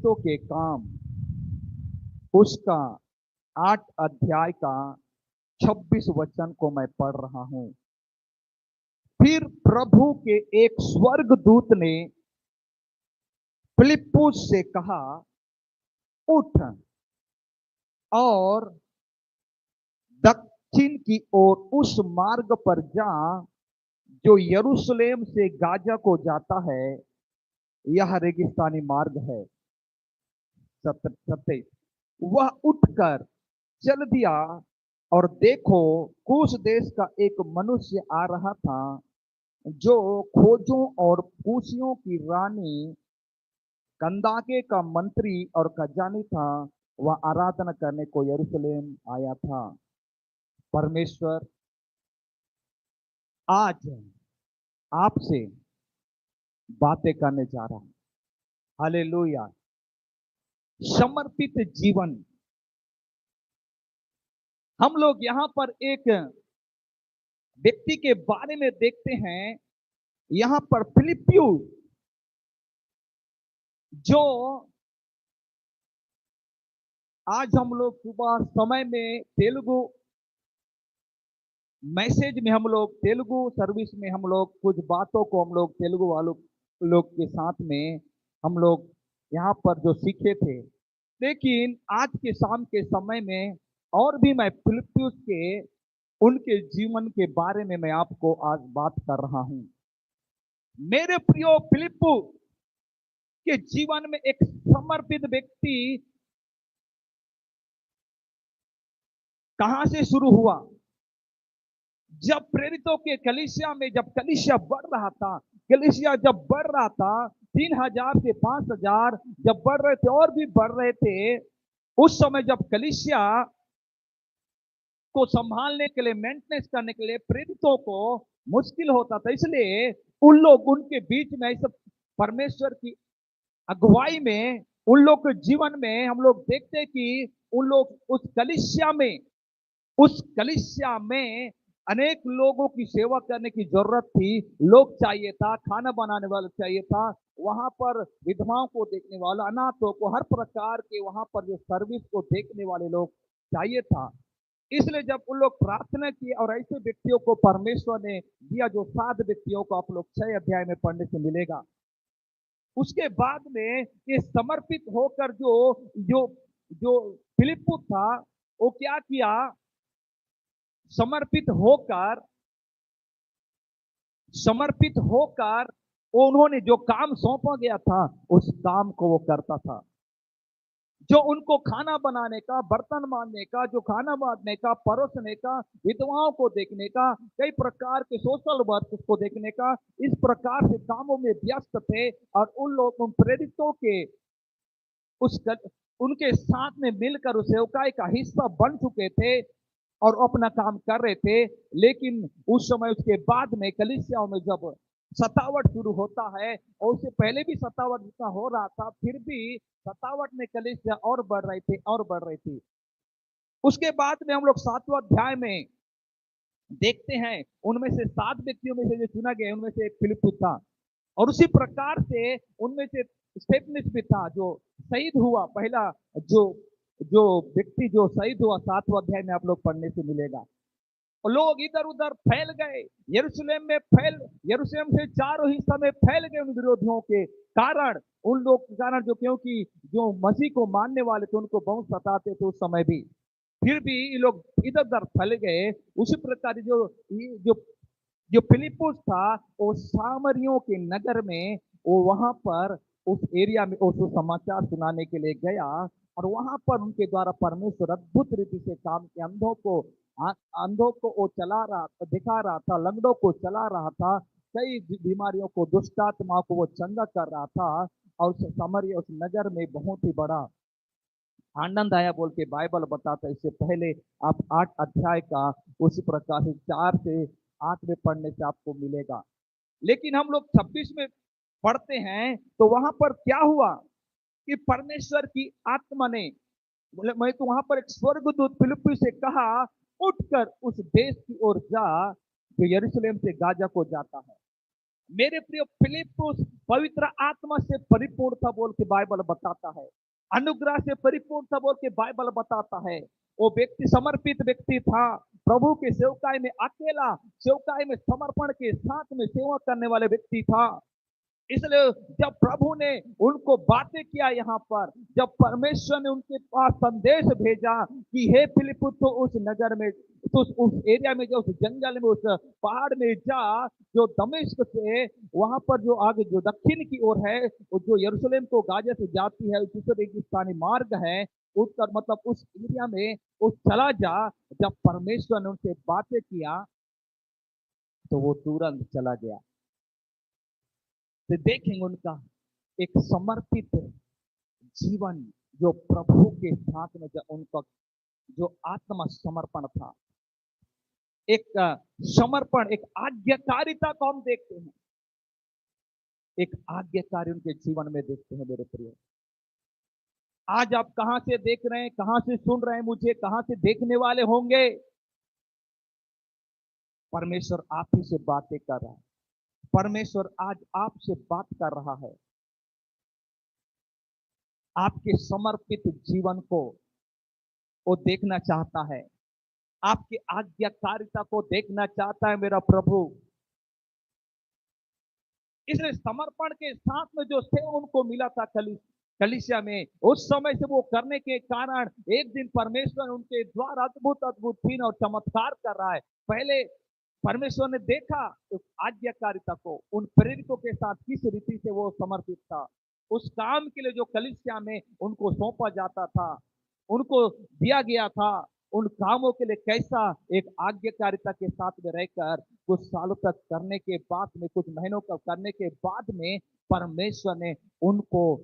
प्रेरितों के काम उसका 8 अध्याय का 26 वचन को मैं पढ़ रहा हूं। फिर प्रभु के एक स्वर्गदूत ने फिलिप्पुस से कहा, उठ और दक्षिण की ओर उस मार्ग पर जा जो यरूशलेम से गाजा को जाता है। यह रेगिस्तानी मार्ग है। 27। वह उठकर चल दिया और देखो, कूश देश का एक मनुष्य आ रहा था जो खोजों और कूशियों की रानी कंदाके का मंत्री और खजानी था। वह आराधना करने को यरूशलेम आया था। परमेश्वर आज आपसे बातें करने जा रहा है। हालेलुया। समर्पित जीवन। हम लोग यहां पर एक व्यक्ति के बारे में देखते हैं। यहां पर फिलिप्पियुस जो आज हम लोग सुबह समय में तेलुगु मैसेज में हम लोग तेलुगु सर्विस में हम लोग कुछ बातों को हम लोग तेलुगु वालों लोग के साथ में हम लोग यहाँ पर जो सीखे थे। लेकिन आज के शाम के समय में और भी मैं फिलिप्पियुस के उनके जीवन के बारे में मैं आपको आज बात कर रहा हूं। मेरे प्रियो, फिलिप्पु के जीवन में एक समर्पित व्यक्ति कहां से शुरू हुआ। जब प्रेरितों के कलीसिया में जब कलीसिया बढ़ रहा था, कलीसिया जब बढ़ रहा था 3000 से 5000 जब बढ़ रहे थे और भी बढ़ रहे थे, उस समय जब कलीसिया को संभालने के लिए, मेंटेनेंस करने के लिए प्रेरितों को मुश्किल होता था। इसलिए उन लोग उनके बीच में इस परमेश्वर की अगुवाई में उन लोग के जीवन में हम लोग देखते कि उन लोग उस कलीसिया में अनेक लोगों की सेवा करने की जरूरत थी। लोग चाहिए था, खाना बनाने वाला चाहिए था, वहां पर विधवाओं को देखने वाला, अनाथों को, हर प्रकार के वहां पर जो सर्विस को देखने वाले लोग चाहिए था। इसलिए जब उन लोग प्रार्थना किए और ऐसे व्यक्तियों को परमेश्वर ने दिया, जो 7 व्यक्तियों को आप लोग 6 अध्याय में पढ़ने से मिलेगा। उसके बाद में ये समर्पित होकर जो जो जो फिलिप्पुस था, वो क्या किया, समर्पित होकर उन्होंने जो काम सौंपा गया था उस काम को वो करता था। जो उनको खाना बनाने का, बर्तन मांजने का, जो खाना बांटने का, परोसने का, विधवाओं को देखने का, कई प्रकार के सोशल वर्क को देखने का, इस प्रकार से कामों में व्यस्त थे। और उन लोग उन प्रेरितों के उस उनके साथ में मिलकर उस सेवकाई का हिस्सा बन चुके थे और अपना काम कर रहे थे। लेकिन उस समय उसके बाद में कलीसियाओं में जब सतावट शुरू होता है, और उससे पहले भी सतावट जितना हो रहा था, फिर भी सतावट में कलीसिया और बढ़ रही थी और बढ़ रही थी। उसके बाद में हम लोग 7वां अध्याय में देखते हैं, उनमें से 7 व्यक्तियों में से जो चुना गया उनमें से एक फिलिप्पुस था। और उसी प्रकार से उनमें से स्टेफनस भी था जो शहीद हुआ। पहला जो जो व्यक्ति जो शहीद हुआ 7वां अध्याय में आप लोग पढ़ने से मिलेगा। और लोग इधर उधर फैल गए, यरूशलेम से चारों हिस्सा में फैल गए उन विरोधियों के कारण, उन लोग के कारण जो, क्योंकि जो मसीह को मानने वाले थे उनको बहुत सताते थे उस समय भी। फिर भी ये लोग इधर उधर फैल गए। उसी प्रकार जो जो फिलिप्पुस था, वो सामरियों के नगर में, वो वहां पर उस एरिया में उसको समाचार सुनाने के लिए गया। और वहां पर उनके द्वारा परमेश्वर अद्भुत रीति से काम के अंधों को वो चला रहा था, दिखा रहा था, लंगड़ों को चला रहा था, कई बीमारियों को, दुष्टात्मा को वो चंगा कर रहा था। और उस सामरिया, उस नगर में बहुत ही बड़ा आनंद आया बोल के बाइबल बताता है। इससे पहले आप 8 अध्याय का उसी प्रकार से 4 से 8 में पढ़ने से आपको मिलेगा। लेकिन हम लोग 26 में पढ़ते हैं तो वहां पर क्या हुआ कि परमेश्वर की आत्मा ने, मैं तो वहां पर एक स्वर्गदूत फिलिप्पुस से कहा, उठकर उस देश की ओर जा जो यरूशलेम से गाजा को जाता है। मेरे प्रिय, फिलिप्पुस पवित्र आत्मा से परिपूर्ण था बोल के बाइबल बताता है, अनुग्रह से परिपूर्ण था बोल के बाइबल बताता है। वो व्यक्ति समर्पित व्यक्ति था, प्रभु के सेवकाई में अकेला, सेवकाई में समर्पण के साथ में सेवा करने वाले व्यक्ति था। इसलिए जब प्रभु ने उनको बातें किया, यहाँ पर जब परमेश्वर ने उनके पास संदेश भेजा कि हे फिलिप्पुस, तो उस नगर में, तो उस एरिया में, जो उस जंगल में, उस पहाड़ में जा, जो दमिश्क से वहां पर जो आगे जो दक्षिण की ओर है, जो यरूशलेम को गाजा से जाती है, जिस रेगिस्तानी मार्ग है, उसका मतलब उस एरिया में उस चला जा। जब परमेश्वर ने उनसे बातें किया तो वो तुरंत चला गया। तो देखेंगे उनका एक समर्पित जीवन, जो प्रभु के साथ में जो उनका जो आत्म समर्पण था, एक समर्पण, एक आज्ञाकारिता को हम देखते हैं, एक आज्ञाकारी उनके जीवन में देखते हैं। मेरे प्रिय, आज आप कहां से देख रहे हैं, कहां से सुन रहे हैं, मुझे कहां से देखने वाले होंगे, परमेश्वर आप ही से बातें कर रहा है। परमेश्वर आज आपसे बात कर रहा है, आपके समर्पित जीवन को वो देखना चाहता है, आपकी आज्ञाकारिता को देखना चाहता है मेरा प्रभु। इसलिए समर्पण के साथ में जो सेवा उनको मिला था कलीसिया में, उस समय से वो करने के कारण एक दिन परमेश्वर उनके द्वारा अद्भुत अद्भुत चिन्ह और चमत्कार कर रहा है। पहले परमेश्वर ने देखा उस आज्ञाकारिता को, उन प्रेरितों के साथ किस रीति से वो समर्पित था, उस काम के लिए जो कलीसिया में उनको सौंपा जाता था, उनको दिया गया था, उन कामों के लिए कैसा एक आज्ञाकारिता के साथ में रहकर कुछ सालों तक करने के बाद में, कुछ महीनों का करने के बाद में परमेश्वर ने उनको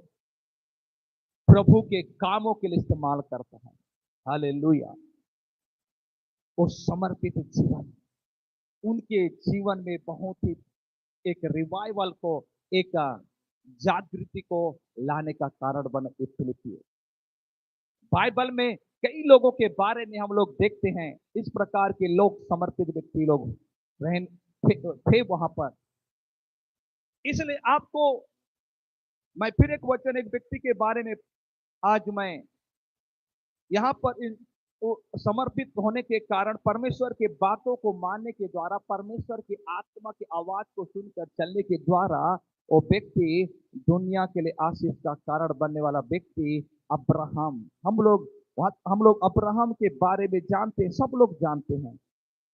प्रभु के कामों के लिए इस्तेमाल करता है। हालेलुया। वो समर्पित जीवन उनके जीवन में बहुत ही एक रिवाइवल को, एक जागृति को लाने का कारण बने। फिलिप्पी बाइबल में कई लोगों के बारे में हम लोग देखते हैं, इस प्रकार के लोग, समर्पित व्यक्ति लोग थे वहां पर। इसलिए आपको मैं फिर एक वचन, एक व्यक्ति के बारे में आज मैं यहाँ पर समर्पित होने के कारण, परमेश्वर के बातों को मानने के द्वारा, परमेश्वर की आत्मा की आवाज को सुनकर चलने के द्वारा वो व्यक्ति दुनिया के लिए आशीष का कारण बनने वाला व्यक्ति अब्राहम। हम लोग अब्राहम के बारे में जानते हैं, सब लोग जानते हैं।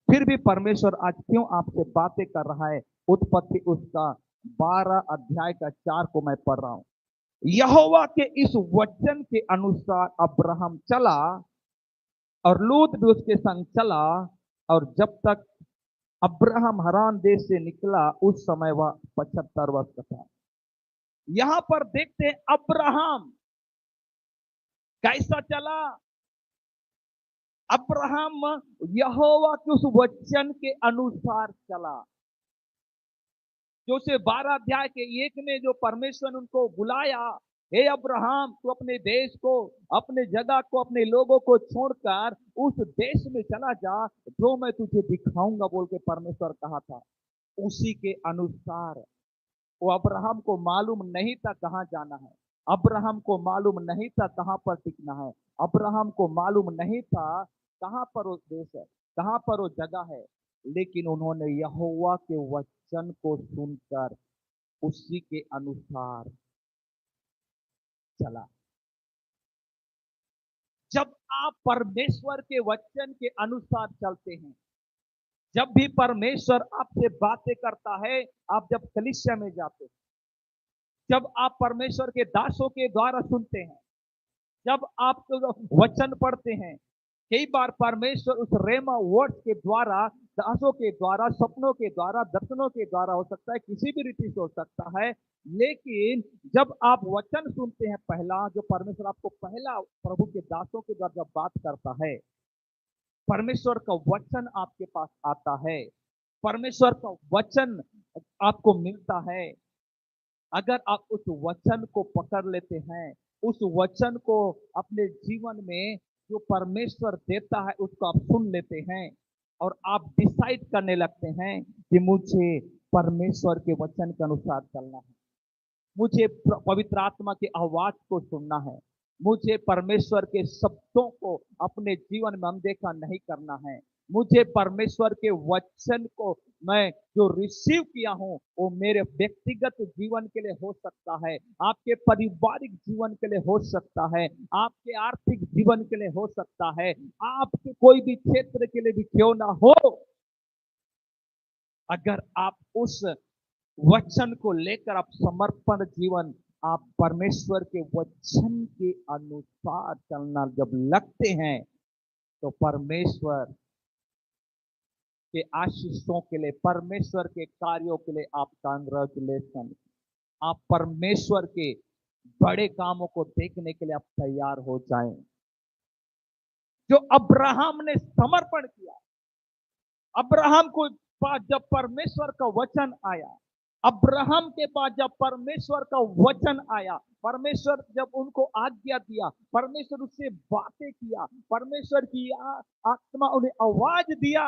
फिर भी परमेश्वर आज क्यों आपसे बातें कर रहा है? उत्पत्ति उसका 12 अध्याय का 4 को मैं पढ़ रहा हूं। यहोवा के इस वचन के अनुसार अब्राहम चला और लूत भी उसके संग चला, और जब तक अब्राहम हरान देश से निकला उस समय वह 75 वर्ष का था। यहां पर देखते हैं अब्राहम कैसा चला। अब्राहम यहोवा के उस वचन के अनुसार चला, जो से 12 अध्याय के 1 में जो परमेश्वर ने उनको बुलाया, हे अब्राहम, तू अपने देश को, अपने जगह को, अपने लोगों को छोड़कर उस देश में चला जा जो मैं तुझे दिखाऊंगा बोल के परमेश्वर कहा था। उसी के अनुसार वो अब्राहम को मालूम नहीं था कहां जाना है, अब्राहम को मालूम नहीं था कहां पर टिकना है, अब्राहम को मालूम नहीं था कहां पर वो देश है, कहां पर वो जगह है। लेकिन उन्होंने यहोवा के वचन को सुनकर उसी के अनुसार चला। जब आप परमेश्वर के वचन के अनुसार चलते हैं, जब भी परमेश्वर आपसे बातें करता है, आप जब कलीसिया में जाते हैं, जब आप परमेश्वर के दासों के द्वारा सुनते हैं, जब आप वचन पढ़ते हैं, कई बार परमेश्वर उस रेमा वर्ड के द्वारा, दासों के द्वारा, सपनों के द्वारा, दर्शनों के द्वारा हो सकता है, किसी भी रीति से हो सकता है। लेकिन जब आप वचन सुनते हैं, पहला जो परमेश्वर आपको पहला प्रभु के दासों के द्वारा जब बात करता है, परमेश्वर का वचन आपके पास आता है, परमेश्वर का वचन आपको मिलता है। अगर आप उस वचन को पकड़ लेते हैं, उस वचन को अपने जीवन में जो परमेश्वर देता है उसको आप सुन लेते हैं, और आप डिसाइड करने लगते हैं कि मुझे परमेश्वर के वचन के अनुसार चलना है। मुझे पवित्र आत्मा की आवाज को सुनना है। मुझे परमेश्वर के शब्दों को अपने जीवन में अनदेखा नहीं करना है। मुझे परमेश्वर के वचन को मैं जो रिसीव किया हूं वो मेरे व्यक्तिगत जीवन के लिए हो सकता है, आपके पारिवारिक जीवन के लिए हो सकता है, आपके आर्थिक जीवन के लिए हो सकता है, आपके कोई भी क्षेत्र के लिए भी क्यों ना हो। अगर आप उस वचन को लेकर आप समर्पण जीवन, आप परमेश्वर के वचन के अनुसार चलना जब लगते हैं तो परमेश्वर के आशीषों के लिए, परमेश्वर के कार्यों के लिए आप कांग्रेचुलेशन, आप परमेश्वर के बड़े कामों को देखने के लिए आप तैयार हो जाएं। जो अब्राहम ने समर्पण किया, अब्राहम को पास जब परमेश्वर का वचन आया, अब्राहम के पास जब परमेश्वर का वचन आया, परमेश्वर जब उनको आज्ञा दिया, परमेश्वर उससे बातें किया, परमेश्वर की आत्मा उन्हें आवाज दिया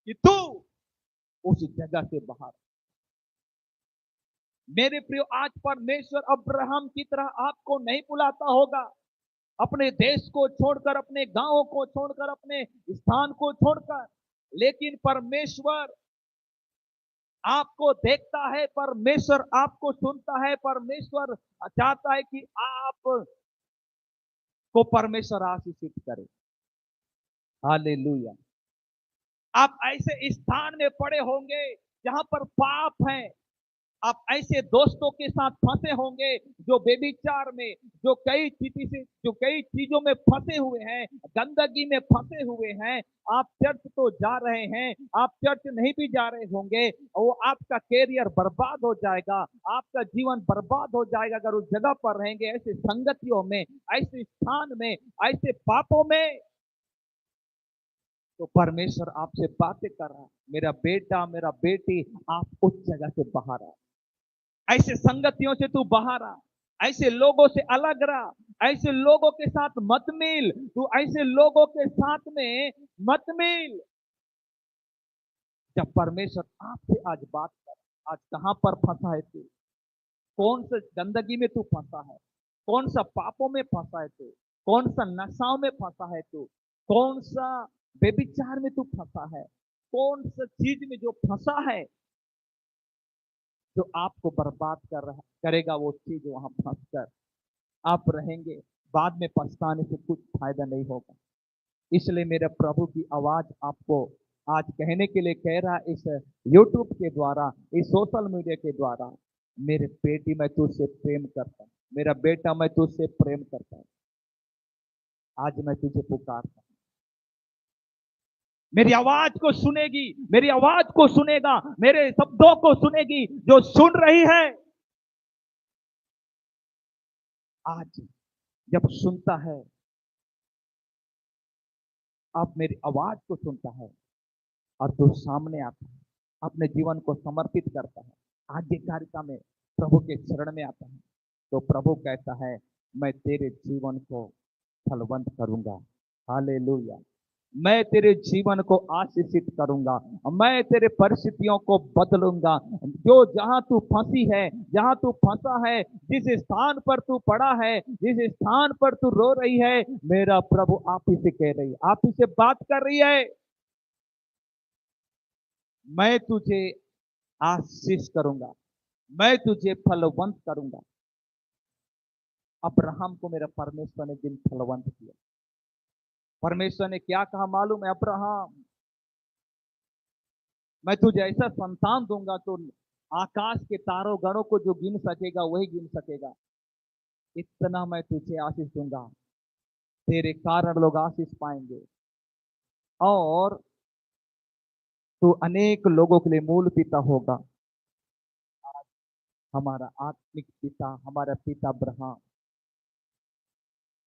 कि तू उस जगह से बाहर। मेरे प्रियो, आज परमेश्वर अब्राहम की तरह आपको नहीं बुलाता होगा, अपने देश को छोड़कर, अपने गांव को छोड़कर, अपने स्थान को छोड़कर, लेकिन परमेश्वर आपको देखता है, परमेश्वर आपको सुनता है, परमेश्वर चाहता है कि आप को परमेश्वर आशीषित करे। हालेलुया। आप ऐसे स्थान में पड़े होंगे जहां पर पाप है, आप ऐसे दोस्तों के साथ फंसे होंगे जो बेविचार में, जो कई चीजों में फंसे हुए हैं, गंदगी में फंसे हुए हैं। आप चर्च तो जा रहे हैं, आप चर्च नहीं भी जा रहे होंगे, वो आपका कैरियर बर्बाद हो जाएगा, आपका जीवन बर्बाद हो जाएगा अगर उस जगह पर रहेंगे, ऐसे संगतियों में, ऐसे स्थान में, ऐसे पापों में। तो परमेश्वर आपसे बातें कर रहा है, मेरा बेटा, मेरा बेटी, आप उस जगह से बाहर आ, ऐसे संगतियों से तू बाहर आ, ऐसे लोगों से अलग रहा, ऐसे लोगों के साथ मत मिल, तू ऐसे लोगों के साथ में मत मिल। जब परमेश्वर आपसे आज बात कर, आज कहां पर फंसा है तू, कौन सा गंदगी में तू फंसा है, कौन सा पापों में फंसा है तू, कौन सा नशाओं में फंसा है तू, कौन सा बेविचार में तू फंसा है, कौन सा चीज में जो फंसा है जो आपको बर्बाद करेगा, वो चीज वहां फंस कर आप रहेंगे, बाद में पछताने से कुछ फायदा नहीं होगा। इसलिए मेरे प्रभु की आवाज आपको आज कहने के लिए कह रहा, इस यूट्यूब के द्वारा, इस सोशल मीडिया के द्वारा, मेरे बेटी मैं तुझसे प्रेम करता हूं, मेरा बेटा मैं तुझसे प्रेम करता हूं, आज मैं तुझे पुकारता हूं। मेरी आवाज को सुनेगी, मेरी आवाज को सुनेगा, मेरे शब्दों को सुनेगी जो सुन रही है। आज जब सुनता है, अब मेरी आवाज को सुनता है और तू सामने आता है, अपने जीवन को समर्पित करता है, आज्ञाकारिता में प्रभु के शरण में आता है, तो प्रभु कहता है मैं तेरे जीवन को फलवंत करूंगा। हालेलुया। मैं तेरे जीवन को आशीषित करूंगा, मैं तेरे परिस्थितियों को बदलूंगा। जो जहां तू फंसी है, जहां तू फंसा है, जिस स्थान पर तू पड़ा है, जिस स्थान पर तू रो रही है, मेरा प्रभु आप ही से कह रही है, आप ही से बात कर रही है, मैं तुझे आशीष करूंगा, मैं तुझे फलवंत करूंगा। अब्राहम को मेरा परमेश्वर ने दिन फलवंत किया। परमेश्वर ने क्या कहा मालूम है? अब्राहम, मैं तुझे ऐसा संतान दूंगा तो आकाश के तारों गणों को जो गिन सकेगा वही गिन सकेगा। इतना मैं तुझे आशीष दूंगा, तेरे कारण लोग आशीष पाएंगे और तू अनेक लोगों के लिए मूल पिता होगा। हमारा आत्मिक पिता, हमारा पिता अब्राहम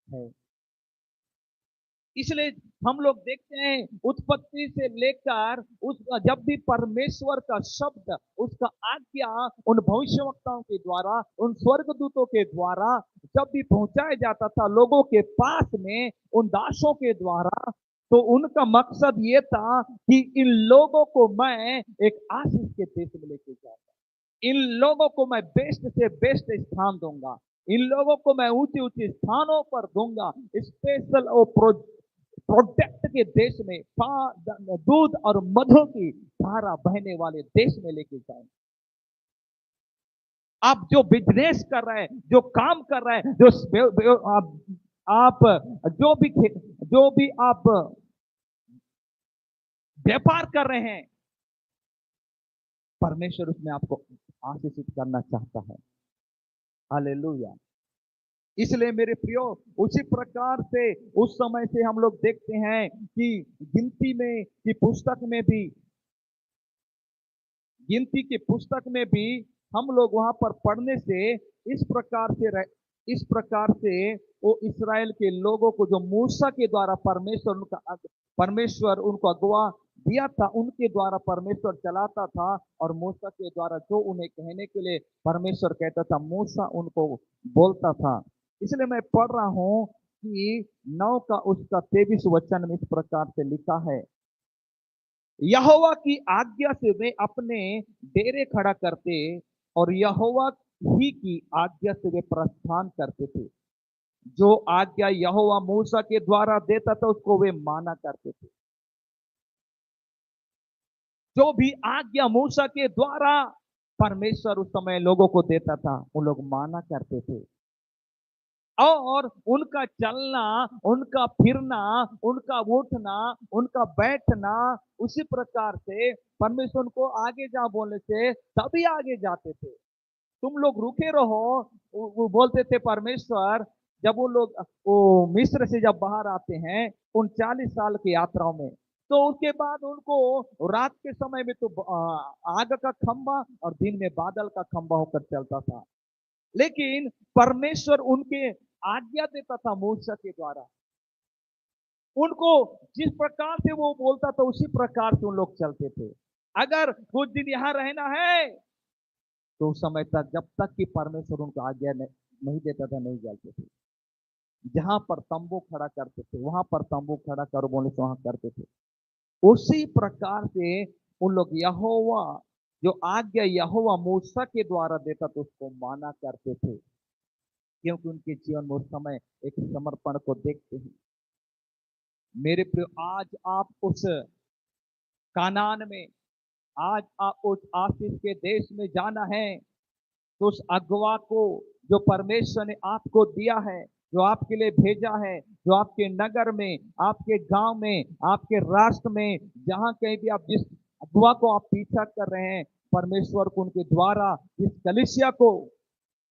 है। इसलिए हम लोग देखते हैं उत्पत्ति से लेकर उस जब भी परमेश्वर का शब्द, उसका आज्ञा उन भविष्यवक्ताओं के द्वारा, उन स्वर्गदूतों के द्वारा जब भी पहुंचाया जाता था लोगों के पास में, उन दासों के द्वारा, तो उनका मकसद ये था कि इन लोगों को मैं एक आशीष के देश में लेके जाऊंगा, इन लोगों को मैं बेस्ट से बेस्ट स्थान दूंगा, इन लोगों को मैं ऊंचे ऊंचे स्थानों पर दूंगा, स्पेशल और प्रोडक्ट के देश में, दूध और मधु की धारा बहने वाले देश में लेके जाऊंगा। आप जो बिजनेस कर रहे हैं, जो काम कर रहे हैं, आप जो भी आप व्यापार कर रहे हैं, परमेश्वर उसमें आपको आशीषित करना चाहता है। हालेलुया। इसलिए मेरे प्रियो, उसी प्रकार से उस समय से हम लोग देखते हैं कि गिनती में की पुस्तक में भी, गिनती की पुस्तक में भी हम लोग वहां पर पढ़ने से इस प्रकार से वो इस्राएल के लोगों को जो मूसा के द्वारा परमेश्वर उनको अगवा दिया था, उनके द्वारा परमेश्वर चलाता था, और मूसा के द्वारा जो उन्हें कहने के लिए परमेश्वर कहता था, मूसा उनको बोलता था। इसलिए मैं पढ़ रहा हूं कि 9 का उसका 23 वचन में इस प्रकार से लिखा है, यहोवा की आज्ञा से वे अपने डेरे खड़ा करते और यहोवा ही की आज्ञा से वे प्रस्थान करते थे। जो आज्ञा यहोवा मूसा के द्वारा देता था उसको वे माना करते थे। जो भी आज्ञा मूसा के द्वारा परमेश्वर उस समय लोगों को देता था, वो लोग माना करते थे, और उनका चलना, उनका फिरना, उनका उठना, उनका बैठना उसी प्रकार से परमेश्वर उनको आगे जा बोलने से तभी आगे जाते थे। तुम लोग रुके रहो, वो बोलते थे परमेश्वर। जब वो लोग वो मिस्र से जब बाहर आते हैं उन 40 साल की यात्राओं में, तो उसके बाद उनको रात के समय में तो आग का खंबा और दिन में बादल का खंबा होकर चलता था, लेकिन परमेश्वर उनके आज्ञा देता था मूसा के द्वारा, उनको जिस प्रकार से वो बोलता था उसी प्रकार से उन लोग चलते थे। अगर कुछ दिन यहाँ रहना है तो उस समय तक, जब तक कि परमेश्वर उनको आज्ञा नहीं देता था, नहीं चलते थे। जहां पर तंबू खड़ा करते थे वहां पर तंबू खड़ा करो बोले तो वहां करते थे। उसी प्रकार से उन लोग यहोवा, जो आज्ञा यहोवा मूसा के द्वारा देता था उसको माना करते थे, क्योंकि उनके जीवन में उस समय एक समर्पण को देखते हैं। मेरे प्रिय, आज आप उस कानान में, आज आप उस आशीष के देश में जाना है, तो उस अगवा को जो परमेश्वर ने आपको दिया है, जो आपके लिए भेजा है, जो आपके नगर में, आपके गांव में, आपके राष्ट्र में, जहां कहीं भी आप जिस अगवा को आप पीछा कर रहे हैं, परमेश्वर को उनके द्वारा इस कलीसिया को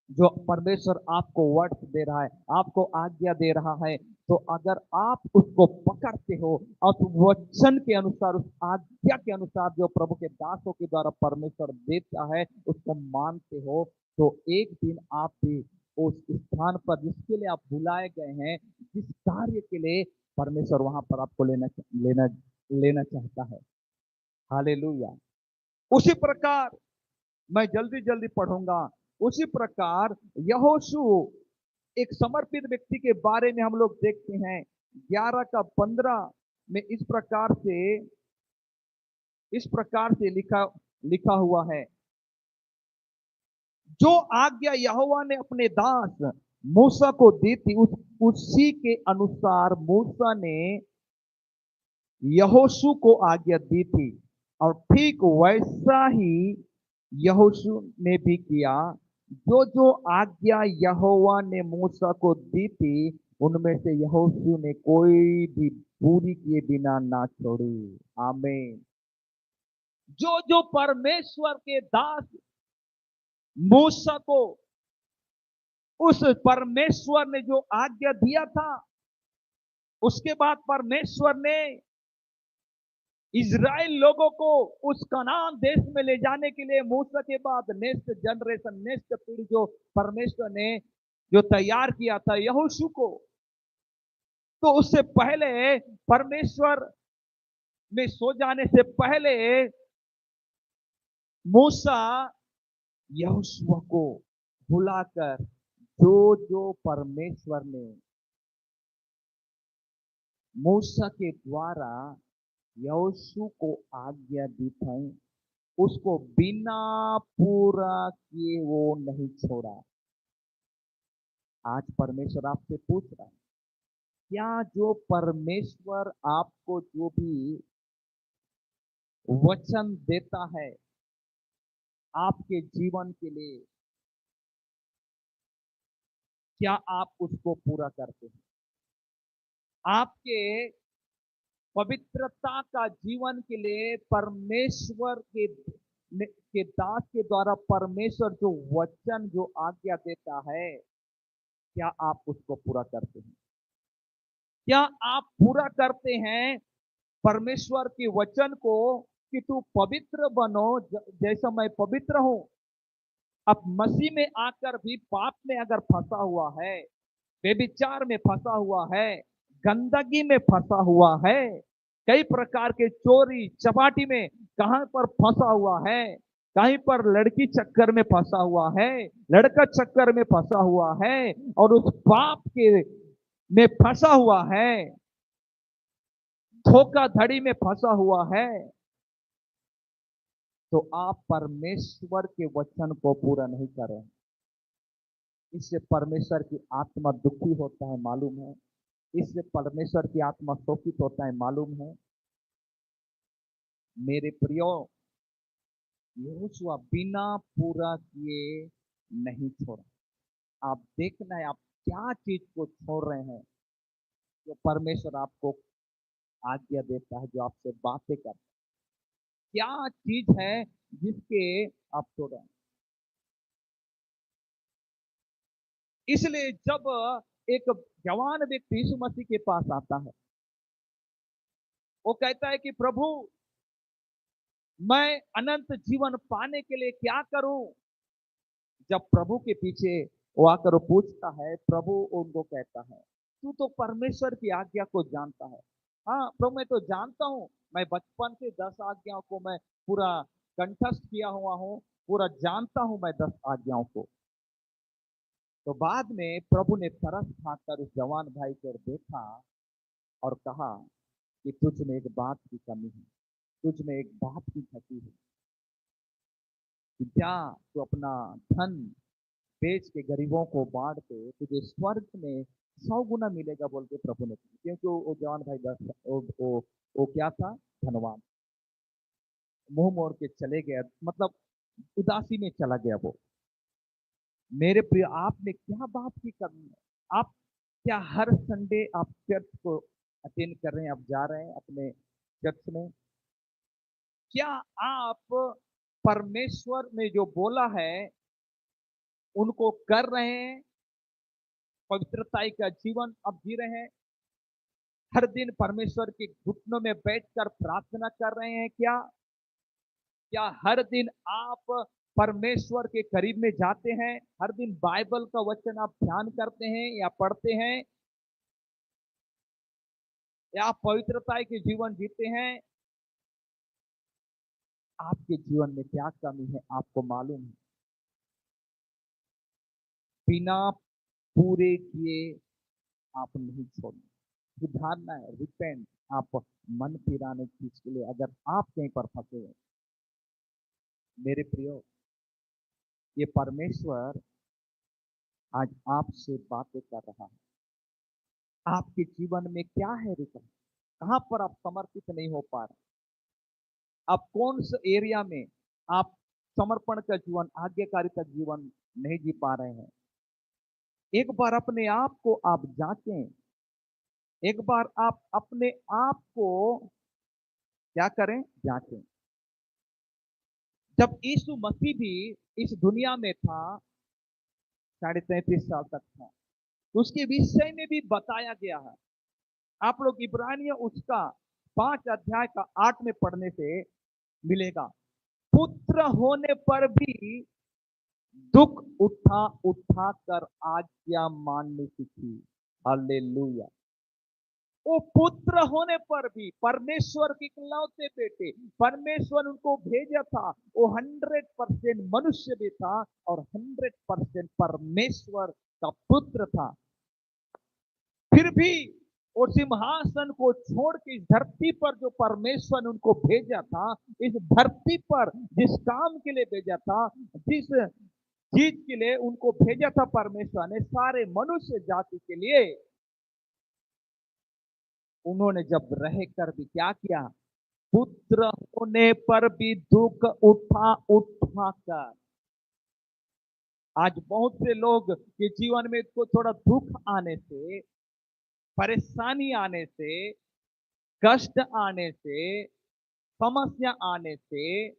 जो परमेश्वर आपको वर्ड्स दे रहा है, आपको आज्ञा दे रहा है, तो अगर आप उसको पकड़ते हो और वचन के अनुसार, उस आज्ञा के अनुसार जो प्रभु के दासों के द्वारा परमेश्वर देता है उसको मानते हो, तो एक दिन आप भी उस स्थान पर जिसके लिए आप बुलाए गए हैं, जिस कार्य के लिए परमेश्वर वहां पर आपको लेना लेना लेना चाहता है। हालेलुया। उसी प्रकार मैं जल्दी जल्दी पढ़ूंगा। उसी प्रकार यहोशू, एक समर्पित व्यक्ति के बारे में हम लोग देखते हैं 11 का 15 में इस प्रकार से लिखा लिखा हुआ है, जो आज्ञा यहोवा ने अपने दास मूसा को दी थी उसी के अनुसार मूसा ने यहोशू को आज्ञा दी थी, और ठीक वैसा ही यहोशू ने भी किया। जो जो आज्ञा यहोवा ने मूसा को दी थी उनमें से यहोशू ने कोई भी पूरी किए बिना ना छोड़ी। आमीन। जो जो परमेश्वर के दास मूसा को, उस परमेश्वर ने जो आज्ञा दिया था, उसके बाद परमेश्वर ने इज़राइल लोगों को उस कनान देश में ले जाने के लिए मूसा के बाद नेक्स्ट जनरेशन, नेक्स्ट पीढ़ी जो परमेश्वर ने जो तैयार किया था यहोशू को, तो उससे पहले परमेश्वर में सो जाने से पहले मूसा यहोशू को बुलाकर जो जो परमेश्वर ने मूसा के द्वारा यहोशू को आज्ञा दी थी, उसको बिना पूरा किए वो नहीं छोड़ा। आज परमेश्वर आपसे पूछ रहा है, क्या जो परमेश्वर आपको जो भी वचन देता है आपके जीवन के लिए, क्या आप उसको पूरा करते हैं? आपके पवित्रता का जीवन के लिए परमेश्वर के दास के द्वारा परमेश्वर जो वचन जो आज्ञा देता है, क्या आप उसको पूरा करते हैं? क्या आप पूरा करते हैं परमेश्वर के वचन को कि तू पवित्र बनो जैसा मैं पवित्र हूं? अब मसीह में आकर भी पाप में अगर फंसा हुआ है, व्यभिचार में फंसा हुआ है, गंदगी में फंसा हुआ है, कई प्रकार के चोरी चपाटी में कहां पर फंसा हुआ है, कहीं पर लड़की चक्कर में फंसा हुआ है, लड़का चक्कर में फंसा हुआ है, और उस पाप के में फंसा हुआ है, धोखाधड़ी में फंसा हुआ है, तो आप परमेश्वर के वचन को पूरा नहीं कर रहे हैं। इससे परमेश्वर की आत्मा दुखी होता है, मालूम है? इससे परमेश्वर की आत्मा शोकित होता है, मालूम है? मेरे प्रियो, यहोशू बिना पूरा किए नहीं छोड़ा। आप देखना है आप क्या चीज को छोड़ रहे हैं, जो परमेश्वर आपको आज्ञा देता है, जो आपसे बातें करता है, क्या चीज है जिसके आप छोड़ रहे हैं? इसलिए जब एक जवान व्यक्ति यीशु मसीह के पास आता है, वो कहता है कि प्रभु, मैं अनंत जीवन पाने के लिए क्या करूं? जब प्रभु के पीछे वो आकर वो पूछता है, प्रभु उनको कहता है, तू तो परमेश्वर की आज्ञा को जानता है। हाँ प्रभु, मैं तो जानता हूँ, मैं बचपन से 10 आज्ञाओं को मैं पूरा कंठस्थ किया हुआ हूँ, पूरा जानता हूँ मैं 10 आज्ञाओं को। तो बाद में प्रभु ने तरस खाकर उस जवान भाई को देखा और कहा कि तुझ में एक बात की कमी है, तुझ में एक बात की घटी है, कि जा तू अपना धन बेच के गरीबों को बांट दे, तुझे स्वर्ग में 100 गुना मिलेगा, बोल के प्रभु ने कहा। क्योंकि वो जवान भाई वो क्या था? धनवान। मुंह मोड़ के चले गया, मतलब उदासी में चला गया वो। मेरे प्रिय, आपने क्या बात की करनी है? आप क्या हर संडे आप चर्च को अटेंड कर रहे हैं, आप जा रहे हैं अपने चर्च में? क्या आप परमेश्वर ने जो बोला है उनको कर रहे हैं? पवित्रता का जीवन अब जी रहे हैं? हर दिन परमेश्वर के घुटनों में बैठकर प्रार्थना कर रहे हैं क्या? क्या हर दिन आप परमेश्वर के करीब में जाते हैं? हर दिन बाइबल का वचन आप ध्यान करते हैं या पढ़ते हैं? या आप पवित्रता के जीवन जीते हैं? आपके जीवन में क्या कमी है आपको मालूम है? बिना पूरे किए आप नहीं छोड़ना, सुधारना है, रिपेंट। आप मन फिराने की चीज के लिए अगर आप कहीं पर फंसे हैं, मेरे प्रियो, ये परमेश्वर आज आपसे बातें कर रहा है। आपके जीवन में क्या है रुका? कहां पर आप समर्पित नहीं हो पा रहे? आप कौन से एरिया में आप समर्पण का जीवन, आज्ञाकारिता जीवन नहीं जी पा रहे हैं? एक बार अपने आप को आप जांचें। एक बार आप अपने आप को क्या करें? जांचें। जब यीशु मसीह भी इस दुनिया में था, 33.5 साल तक था, तो उसके विषय में भी बताया गया है। आप लोग इब्रानियों उसका 5 अध्याय का 8 में पढ़ने से मिलेगा। पुत्र होने पर भी दुख उठा उठा कर आज्ञा माननी सीखी। हालेलुया। वो पुत्र होने पर भी, परमेश्वर के इकलौते बेटे, परमेश्वर उनको भेजा था, वो 100% मनुष्य भी था और 100% परमेश्वर का पुत्र था। फिर भी और सिंहासन को छोड़ के इस धरती पर जो परमेश्वर ने उनको भेजा था, इस धरती पर जिस काम के लिए भेजा था, जिस चीज के लिए उनको भेजा था परमेश्वर ने सारे मनुष्य जाति के लिए, उन्होंने जब रह कर भी क्या किया, पुत्र होने पर भी दुख उठा उठा कर। आज बहुत से लोग के जीवन में को थोड़ा दुख आने से, परेशानी आने से, कष्ट आने से, समस्या आने से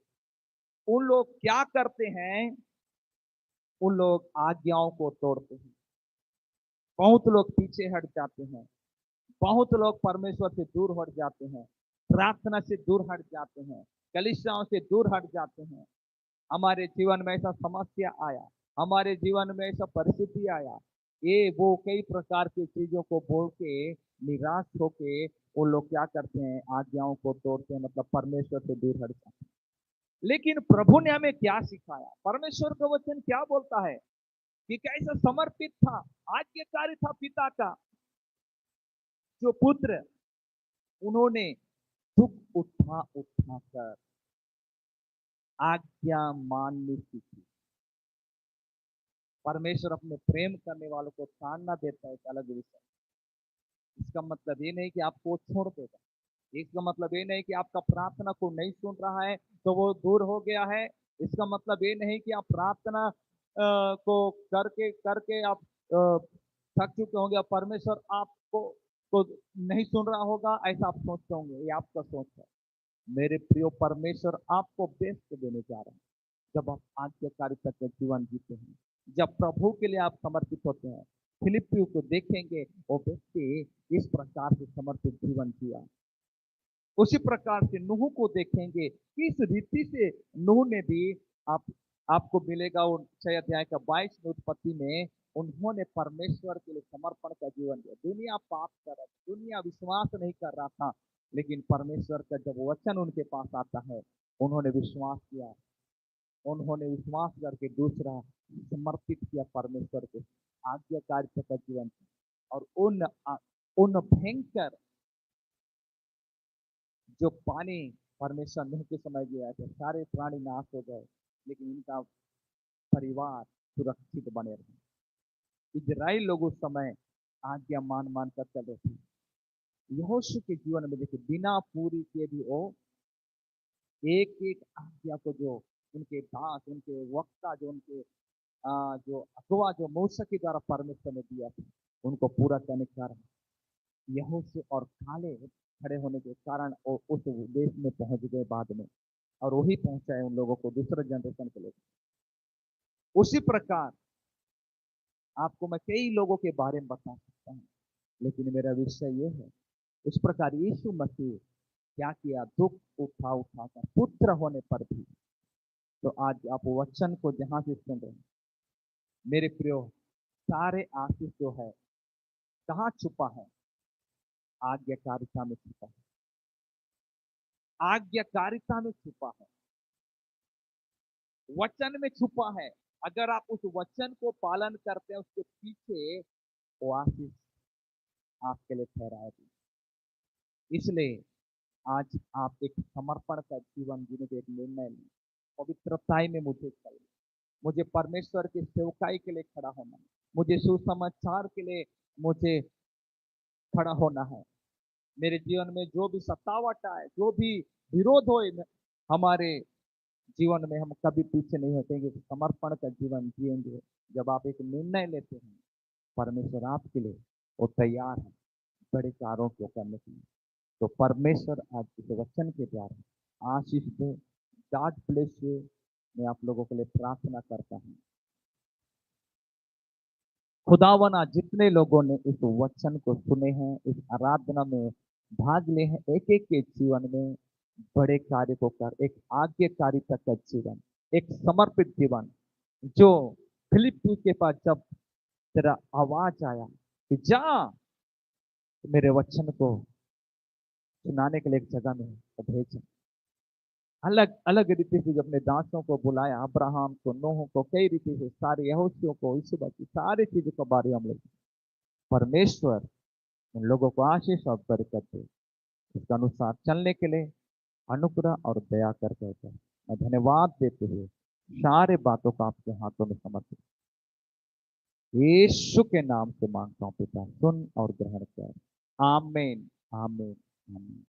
उन लोग क्या करते हैं, उन लोग आज्ञाओं को तोड़ते हैं। बहुत लोग पीछे हट जाते हैं, बहुत लोग परमेश्वर से दूर हट जाते हैं, प्रार्थना से दूर हट जाते हैं, कलीसियाओं से दूर हट जाते हैं। हमारे जीवन में ऐसा समस्या आया, हमारे जीवन में ऐसा परिस्थिति आया, ये वो कई प्रकार की चीजों को बोल के निराश होके वो लोग क्या करते हैं, आज्ञाओं को तोड़ते हैं, मतलब परमेश्वर से दूर हट जाते हैं। लेकिन प्रभु ने हमें क्या सिखाया, परमेश्वर का वचन क्या बोलता है कि कैसा समर्पित था, आज्ञाकारी था पिता का जो पुत्र, उन्होंने दुख उठा उठा कर आज्ञा माननी सीखी। परमेश्वर अपने प्रेम करने वालों को ताड़ना देता है, एक अलग विषय। इसका मतलब ये नहीं कि आपको छोड़ देगा, इसका मतलब ये नहीं कि आपका प्रार्थना को नहीं सुन रहा है तो वो दूर हो गया है। इसका मतलब ये नहीं कि आप प्रार्थना को करके करके आप थक चुके होंगे, परमेश्वर आपको को नहीं सुन रहा होगा, ऐसा आप सोचते होंगे। ये आपका सोच है। मेरे प्रिय, परमेश्वर आपको बेस्ट देने जा रहे हैं जब आप आज्ञाकारिता का जीवन जीते हैं, जब प्रभु के लिए आप समर्पित होते हैं। फिलिपियों को देखेंगे, वो व्यक्ति इस प्रकार से समर्पित जीवन जिया। उसी प्रकार से नूह को देखेंगे, किस रीति से नूह ने भी आप आपको मिलेगा वो 6 अध्याय का 22 उत्पत्ति में, उन्होंने परमेश्वर के लिए समर्पण का जीवन दिया। दुनिया पाप कर रहा था, दुनिया विश्वास नहीं कर रहा था, लेकिन परमेश्वर का जब वचन उनके पास आता है, उन्होंने विश्वास किया, उन्होंने विश्वास करके दूसरा समर्पित किया परमेश्वर को, आज्ञाकारिता का जीवन। और उन भयंकर जो पानी परमेश्वर नूह के समय गया था, सारे प्राणी नाश हो गए, लेकिन इनका परिवार सुरक्षित बने रहे। इजराइल लोग उस समय आज्ञा मान मान कर चल रहे थे। यहोशू के जीवन में देखिए, बिना पूरी के भी वो एक एक आज्ञा को, जो उनके दास, उनके वक्ता, जो उनके जो अगवा, जो मूसा के द्वारा परमेश्वर ने दिया था, उनको पूरा करने के कारण यहोशू और काले खड़े होने के कारण वो उस देश में पहुंच गए बाद में, और वही पहुंचाए उन लोगों को दूसरे जनरेशन के लोग। उसी प्रकार आपको मैं कई लोगों के बारे में बता सकता हूँ, लेकिन मेरा विषय ये है, इस प्रकार यीशु मसीह क्या किया, दुख उठा उठा कर पुत्र होने पर भी। तो आज आप वचन को जहां से सुन रहे हैं मेरे प्रियो, सारे आशीष जो है कहाँ छुपा है, आज्ञाकारिता में छुपा है, आज्ञाकारिता में छुपा है, वचन में छुपा है। अगर आप उस वचन को पालन करते हैं, उसके पीछे वो आशीष आपके लिए ठहराएगी। इसलिए आज आप एक समर्पण का जीवन जीने के एक निर्णय लें, पवित्रताई में मुझे चलना, मुझे परमेश्वर की सेवकाई के लिए खड़ा होना, मुझे सुसमाचार के लिए मुझे खड़ा होना है। मेरे जीवन में जो भी सतावट आए, जो भी विरोध हो हमारे जीवन में, हम कभी पीछे नहीं हटेंगे, समर्पण का जीवन जिएंगे। जब आप एक निर्णय लेते हैं, परमेश्वर आपके लिए वो तैयार है बड़े कार्यों को करने के लिए। तो परमेश्वर आज इस वचन के द्वारा आशीष दे। God bless you. मैं आप लोगों के लिए प्रार्थना करता हूँ। खुदावन, आज जितने लोगों ने इस वचन को सुने हैं, इस आराधना में भाग ले हैं, एक एक के जीवन में बड़े कार्य को कर, एक आज्ञाकारिता का जीवन, एक समर्पित जीवन, जो फिलिप्पी के पास जब तेरा आवाज आया कि जा मेरे वचन को सुनाने के लिए एक जगह में भेजा, अलग अलग रीति से अपने दासों को बुलाया, अब्राहम को, नूह को, कई रीति से सारे यहोशियों को, यीशु की सारी चीजों के बारे में हम लोग परमेश्वर उन लोगों को आशीष और बरकत दे, इसके अनुसार चलने के लिए अनुग्रह और दया कर देता है। मैं धन्यवाद देते हुए सारे बातों को आपके हाथों में समर्पित यीशु के नाम से मांगता हूँ पिता, सुन और ग्रहण कर। आमीन, आमीन, आमीन।